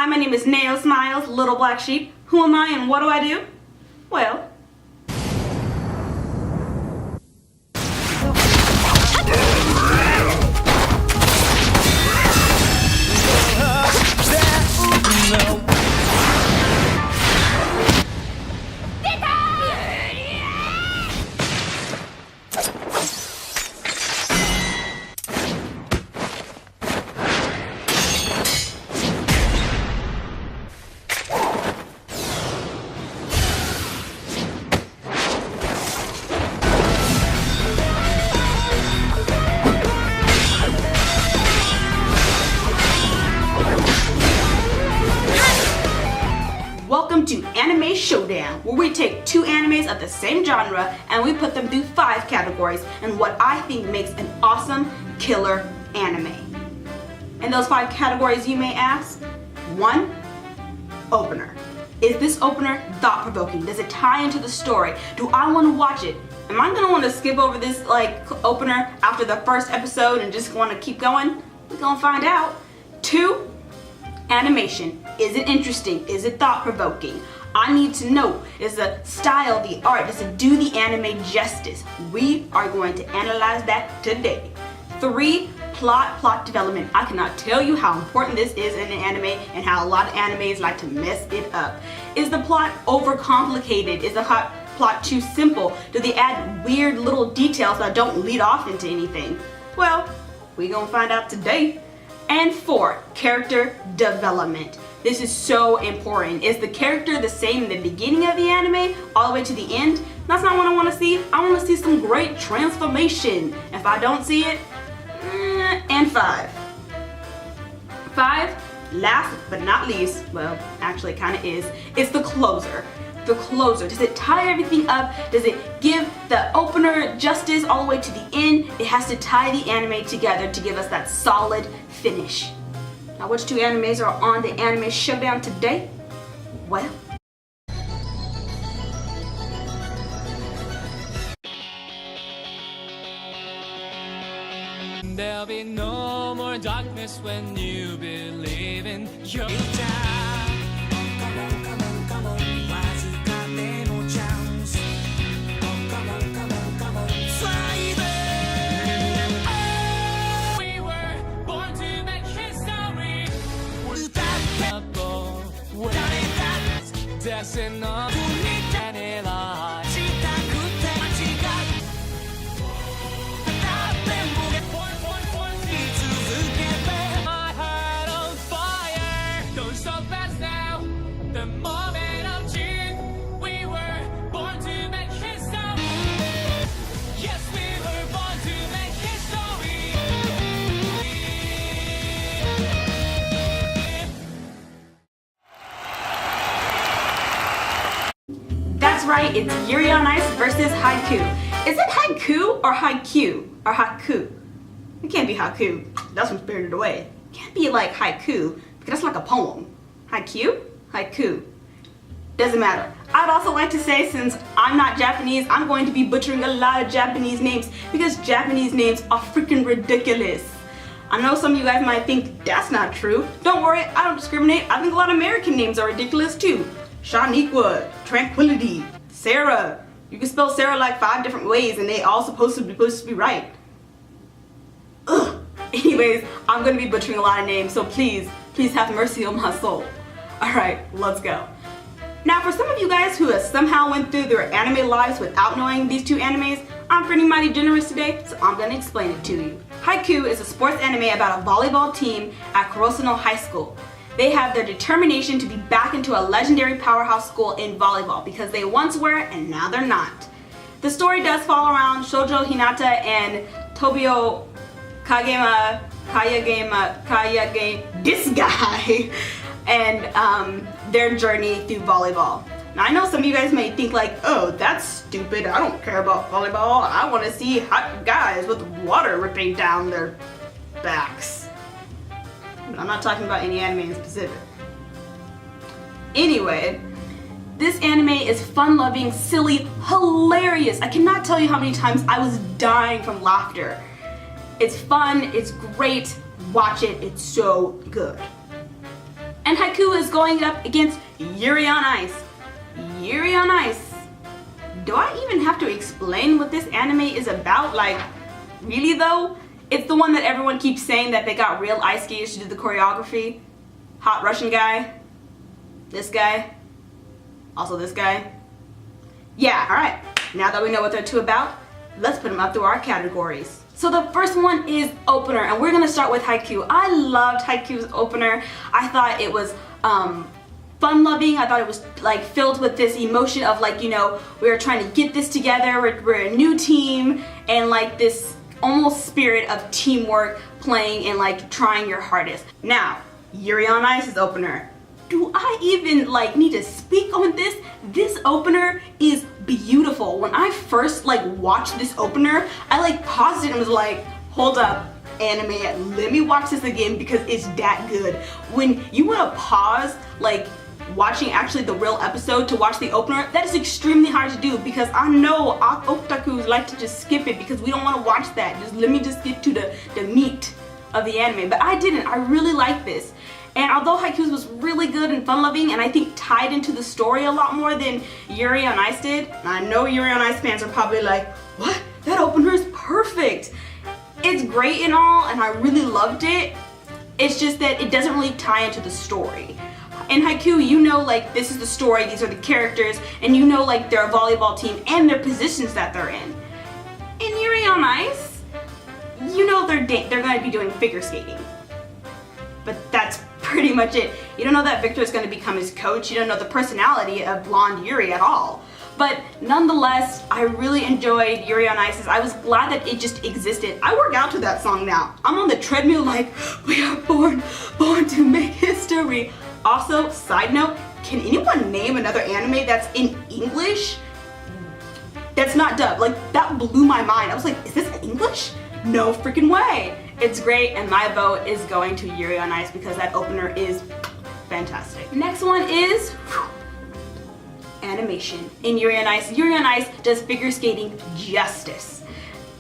my name is Nail Smiles, Little Black Sheep. Who am I and what do I do? Well, welcome to Anime Showdown, where we take two animes of the same genre and we put them through 5 categories and what I think makes an awesome, killer anime. And those 5 categories, you may ask: 1. Opener. Is this opener thought-provoking? Does it tie into the story? Do I want to watch it? Am I going to want to skip over this opener after the first episode and just want to keep going? We're going to find out. 2. Animation. Is it interesting? Is it thought-provoking? I need to know, is the style, the art, does it do the anime justice? We are going to analyze that today. 3. Plot development. I cannot tell you how important this is in an anime and how a lot of animes like to mess it up. Is the plot overcomplicated? Is the plot too simple? Do they add weird little details that don't lead off into anything? Well, we're gonna find out today. And 4. Character development. This is so important. Is the character the same in the beginning of the anime all the way to the end? That's not what I want to see. I want to see some great transformation. If I don't see it, and 5. 5, last but not least, well, actually it kind of is the closer. The closer. Does it tie everything up? Does it give the opener justice all the way to the end? It has to tie the anime together to give us that solid finish. Now, which 2 animes are on the Anime Showdown today? Well, there'll be no more darkness when you believe in your that's right, it's Yuri on Ice versus Haikyuu. Is it Haikyuu or Haikyuu or Haiku? It can't be Haikyuu. That's from Spirited Away. It can't be like Haiku because that's like a poem. Haikyuu? Haiku. Doesn't matter. I'd also like to say, since I'm not Japanese, I'm going to be butchering a lot of Japanese names because Japanese names are freaking ridiculous. I know some of you guys might think that's not true. Don't worry, I don't discriminate. I think a lot of American names are ridiculous too. Shaniqua, Tranquility, Sarah. You can spell Sarah like 5 different ways and they all supposed to be right. Ugh. Anyways, I'm gonna be butchering a lot of names, so please have mercy on my soul. Alright, let's go. Now, for some of you guys who have somehow went through their anime lives without knowing these 2 animes, I'm pretty mighty generous today, so I'm gonna explain it to you. Haikyuu is a sports anime about a volleyball team at Karasuno High School. They have their determination to be back into a legendary powerhouse school in volleyball because they once were and now they're not. The story does fall around Shoujo Hinata and Tobio Kayage, this guy, and their journey through volleyball. Now, I know some of you guys may think like, oh, that's stupid, I don't care about volleyball, I want to see hot guys with water ripping down their backs. But I'm not talking about any anime in specific. Anyway, this anime is fun-loving, silly, hilarious. I cannot tell you how many times I was dying from laughter. It's fun, it's great, watch it, it's so good. And Haikyuu is was going up against Yuri on Ice. Yuri on Ice. Do I even have to explain what this anime is about? Like, really though? It's the one that everyone keeps saying that they got real ice skaters to do the choreography. Hot Russian guy. This guy. Also this guy. Yeah, alright. Now that we know what they're two about, let's put them up through our categories. So the first one is opener, and we're gonna start with Haikyuu. I loved Haikyuu's opener. I thought it was fun-loving. I thought it was like filled with this emotion of like, you know, we're trying to get this together, we're a new team, and like this almost spirit of teamwork playing and like trying your hardest. Now, Yuri on Ice's opener. Do I even like need to speak on this? This opener is beautiful. When I first like watched this opener, I like paused it and was like, hold up, anime, let me watch this again because it's that good. When you want to pause like watching actually the real episode to watch the opener, that is extremely hard to do because I know otakus like to just skip it because we don't want to watch that. Just let me just get to the meat of the anime. But I didn't. I really like this. And although Haikyuu's was really good and fun-loving and I think tied into the story a lot more than Yuri on Ice did, I know Yuri on Ice fans are probably like, what? That opener is perfect. It's great and all, and I really loved it. It's just that it doesn't really tie into the story. In Haikyuu, you know like this is the story, these are the characters, and you know like they're a volleyball team and their positions that they're in. In Yuri on Ice, you know they're going to be doing figure skating. But that's pretty much it. You don't know that Victor is going to become his coach. You don't know the personality of blonde Yuri at all. But nonetheless, I really enjoyed Yuri on Ice. I was glad that it just existed. I work out to that song now. I'm on the treadmill like, we are born to make history. Also, side note, can anyone name another anime that's in English? That's not dubbed. Like, that blew my mind. I was like, is this in English? No freaking way. It's great, and my vote is going to Yuri on Ice because that opener is fantastic. Next one is animation. In Yuri on Ice does figure skating justice.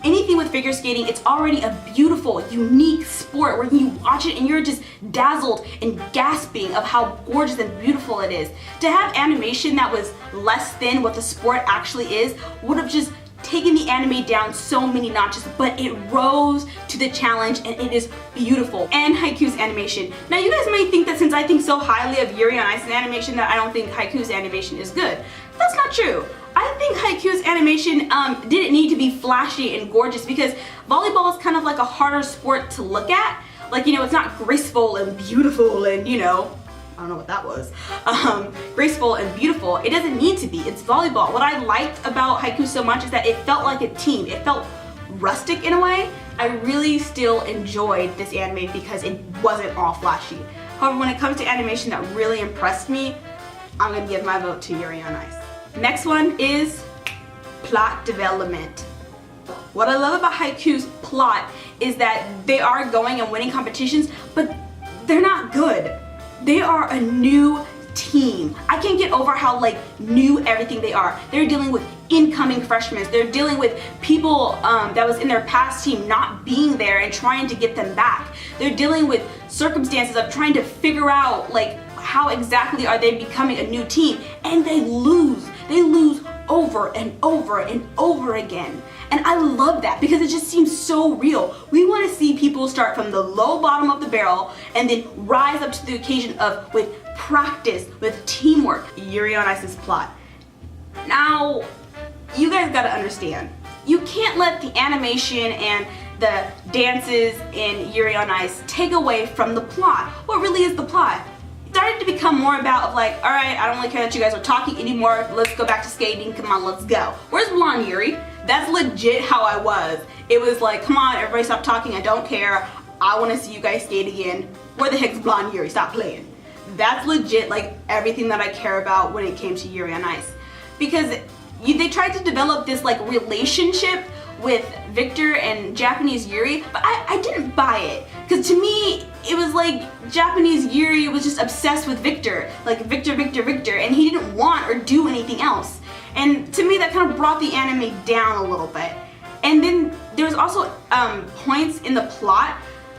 Anything with figure skating, it's already a beautiful, unique sport where you watch it and you're just dazzled and gasping of how gorgeous and beautiful it is. To have animation that was less than what the sport actually is would have just taken the anime down so many notches, but it rose to the challenge and it is beautiful. And Haikyuu's animation. Now you guys may think that since I think so highly of Yuri on Ice's animation that I don't think Haikyuu's animation is good. That's not true. I think Haikyuu's animation didn't need to be flashy and gorgeous because volleyball is kind of like a harder sport to look at. Like, you know, it's not graceful and beautiful and, you know, I don't know what that was, graceful and beautiful. It doesn't need to be. It's volleyball. What I liked about Haikyuu so much is that it felt like a team. It felt rustic in a way. I really still enjoyed this anime because it wasn't all flashy. However, when it comes to animation that really impressed me, I'm going to give my vote to Yuri on Ice. Next one is plot development. What I love about Haikyuu's plot is that they are going and winning competitions, but they're not good. They are a new team. I can't get over how like new everything they are. They're dealing with incoming freshmen. They're dealing with people that was in their past team not being there and trying to get them back. They're dealing with circumstances of trying to figure out like how exactly are they becoming a new team, and they lose. They lose over and over and over again. And I love that because it just seems so real. We want to see people start from the low bottom of the barrel and then rise up to the occasion of with practice, with teamwork. Yuri on Ice's plot. Now, you guys gotta understand, you can't let the animation and the dances in Yuri on Ice take away from the plot. What really is the plot? It started to become more about of like, alright, I don't really care that you guys are talking anymore, let's go back to skating, come on, let's go. Where's blonde Yuri? That's legit how I was. It was like, come on, everybody stop talking, I don't care, I want to see you guys skate again. Where the heck's blonde Yuri? Stop playing. That's legit like everything that I care about when it came to Yuri on Ice. Because they tried to develop this like relationship with Victor and Japanese Yuri, but I didn't buy it. Because to me, it was like Japanese Yuri was just obsessed with Victor. Like Victor, Victor, Victor, and he didn't want or do anything else. And to me, that kind of brought the anime down a little bit. And then there's also points in the plot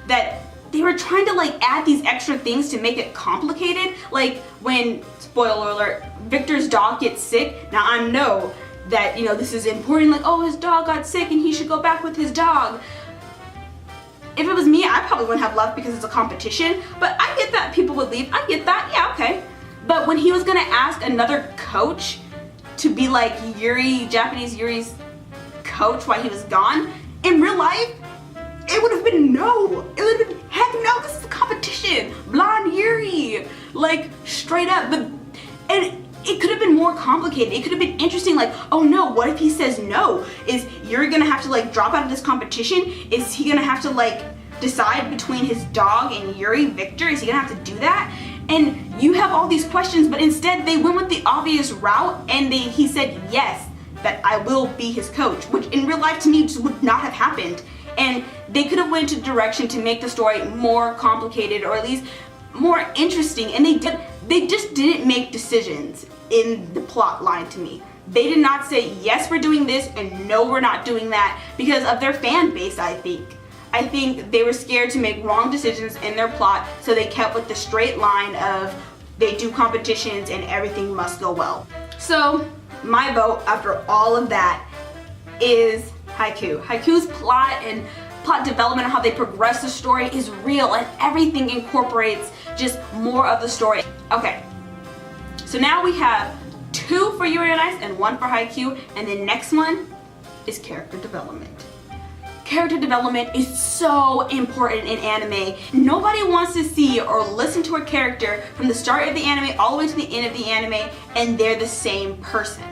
that they were trying to like add these extra things to make it complicated. Like when, spoiler alert, Victor's dog gets sick. Now I know that, you know, this is important, like, oh, his dog got sick and he should go back with his dog. If it was me, I probably wouldn't have left because it's a competition, but I get that people would leave. I get that, yeah, okay. But when he was gonna ask another coach to be like Yuri, Japanese Yuri's coach while he was gone, in real life, it would have been no. It would have been, heck no, this is a competition. Blonde Yuri, like straight up. But, and it could have been more complicated. It could have been interesting, like, oh no, what if he says no? Is Yuri gonna have to like drop out of this competition? Is he gonna have to like decide between his dog and Yuri, Victor? Is he gonna have to do that? And you have all these questions, but instead they went with the obvious route and he said yes, that I will be his coach, which in real life to me just would not have happened. And they could have went to direction to make the story more complicated or at least more interesting, and they just didn't make decisions in the plot line to me. They did not say yes, we're doing this and no, we're not doing that because of their fan base, I think. I think they were scared to make wrong decisions in their plot, so they kept with the straight line of they do competitions and everything must go well. So my vote after all of that is Haikyuu. Haikyuu's plot and plot development and how they progress the story is real, and everything incorporates just more of the story. Okay, so now we have 2 for Yuri on Ice and 1 for Haikyuu, and the next one is character development. Character development is so important in anime. Nobody wants to see or listen to a character from the start of the anime all the way to the end of the anime and they're the same person.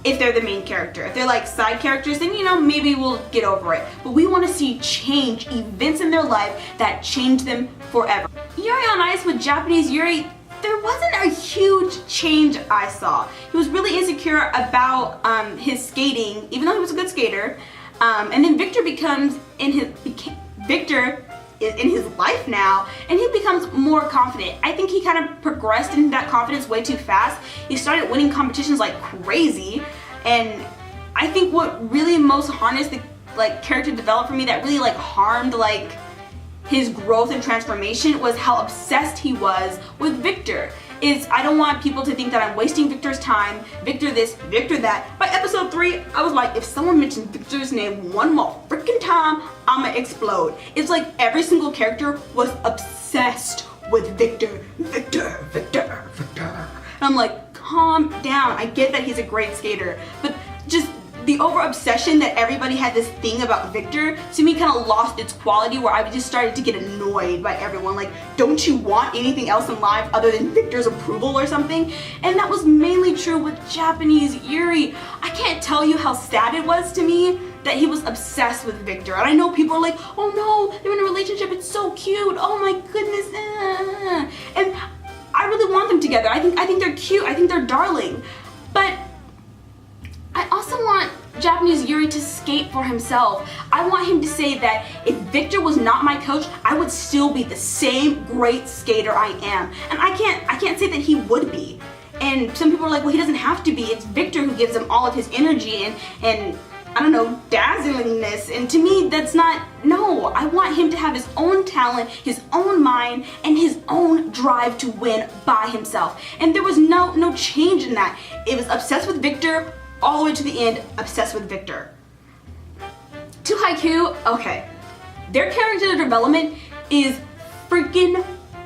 If they're the main character. If they're like side characters, then, you know, maybe we'll get over it. But we want to see change, events in their life that change them forever. Yuri on Ice with Japanese Yuri, there wasn't a huge change I saw. He was really insecure about his skating, even though he was a good skater. And then Victor Victor is in his life now, and he becomes more confident. I think he kind of progressed into that confidence way too fast. He started winning competitions like crazy, and I think what really most harnessed the like character development for me, that really like harmed like his growth and transformation, was how obsessed he was with Victor. I don't want people to think that I'm wasting Victor's time, Victor this, Victor that. By episode 3, I was like, if someone mentioned Victor's name one more freaking time, I'ma explode. It's like every single character was obsessed with Victor, Victor, Victor, Victor. And I'm like, calm down. I get that he's a great skater, but just the over obsession that everybody had this thing about Victor, to me kind of lost its quality, where I just started to get annoyed by everyone. Like, don't you want anything else in life other than Victor's approval or something? And that was mainly true with Japanese Yuri. I can't tell you how sad it was to me that he was obsessed with Victor. And I know people are like, oh no, they're in a relationship, it's so cute, oh my goodness. And I really want them together. I think they're cute, I think they're darling. But I also want Japanese Yuri to skate for himself. I want him to say that if Victor was not my coach, I would still be the same great skater I am. And I can't say that he would be. And some people are like, well, he doesn't have to be. It's Victor who gives him all of his energy and I don't know, dazzlingness. And to me, that's not, no. I want him to have his own talent, his own mind, and his own drive to win by himself. And there was no change in that. It was obsessed with Victor all the way to the end, obsessed with Victor. To Haikyuu, okay, their character development is freaking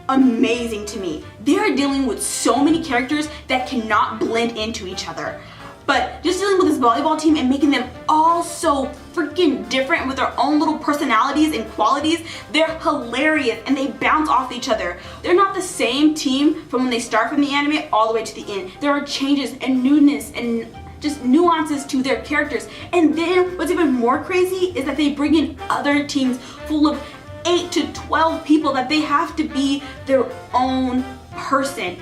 amazing to me. They are dealing with so many characters that cannot blend into each other. But just dealing with this volleyball team and making them all so freaking different with their own little personalities and qualities, they're hilarious and they bounce off each other. They're not the same team from when they start from the anime all the way to the end. There are changes and newness and just nuances to their characters. And then what's even more crazy is that they bring in other teams full of 8 to 12 people that they have to be their own person.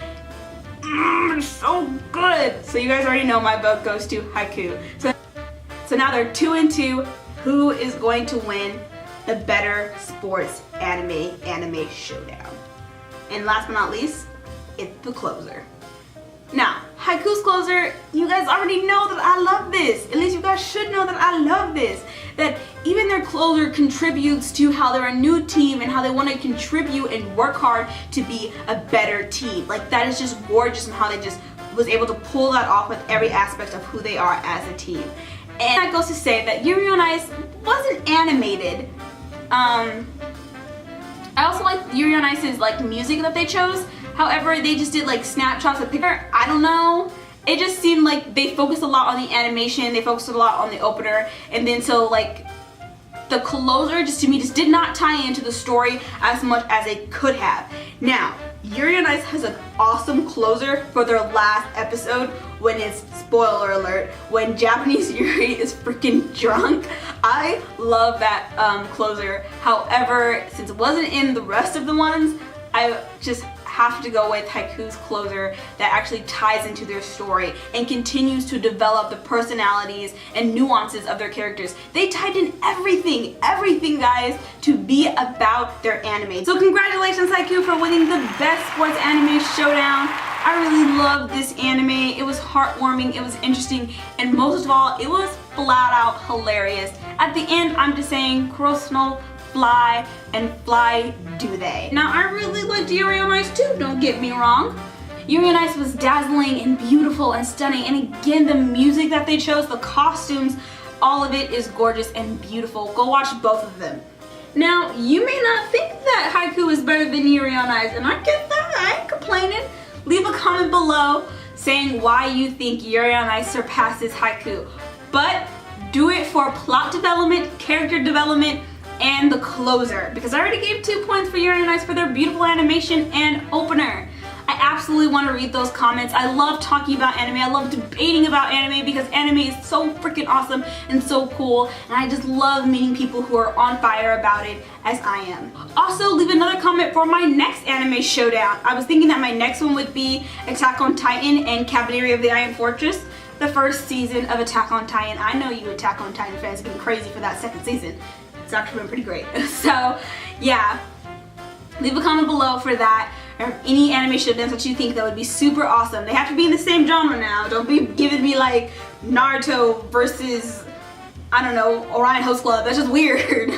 So good. So you guys already know my vote goes to Haikyuu. So now they're 2-2. Who is going to win the better sports anime showdown? And last but not least, it's the closer. Now, Haikyuu's closer, you guys already know that I love this. At least you guys should know that I love this. That even their closer contributes to how they're a new team and how they want to contribute and work hard to be a better team. Like, that is just gorgeous, and how they just was able to pull that off with every aspect of who they are as a team. And that goes to say that Yuri on Ice wasn't animated. I also like Yuri on Ice's like music that they chose. However, they just did like snapshots of picture. I don't know. It just seemed like they focused a lot on the animation. They focused a lot on the opener, and then so like the closer just to me just did not tie into the story as much as it could have. Now, Yuri on Ice has an awesome closer for their last episode when it's, spoiler alert, when Japanese Yuri is freaking drunk. I love that closer. However, since it wasn't in the rest of the ones, I just have to go with Haikyyuu's closer that actually ties into their story and continues to develop the personalities and nuances of their characters. They tied in everything guys, to be about their anime. So congratulations Haikyuu for winning the Best Sports Anime Showdown. I really loved this anime. It was heartwarming, it was interesting, and most of all, it was flat out hilarious. At the end, I'm just saying, Karasuno fly, and fly do they. Now, I really liked Yuri on Ice too, don't get me wrong. Yuri on Ice was dazzling and beautiful and stunning, and again, the music that they chose, the costumes, all of it is gorgeous and beautiful. Go watch both of them. Now, you may not think that Haikyuu is better than Yuri on Ice, and I get that, I ain't complaining. Leave a comment below saying why you think Yuri on Ice surpasses Haikyuu. But do it for plot development, character development, and the closer, because I already gave 2 points for Yuri on Ice for their beautiful animation and opener. I absolutely want to read those comments. I love talking about anime. I love debating about anime because anime is so freaking awesome and so cool, and I just love meeting people who are on fire about it as I am. Also, leave another comment for my next anime showdown. I was thinking that my next one would be Attack on Titan and Cavalry of the Iron Fortress, the first season of Attack on Titan. I know you Attack on Titan fans have been crazy for that second season. It's actually been pretty great. So yeah, leave a comment below for that, or any anime showdowns that you think that would be super awesome. They have to be in the same genre now. Don't be giving me like Naruto versus, I don't know, Orion Host Club. That's just weird,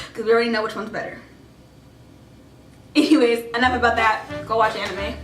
because we already know which one's better. Anyways, enough about that. Go watch anime.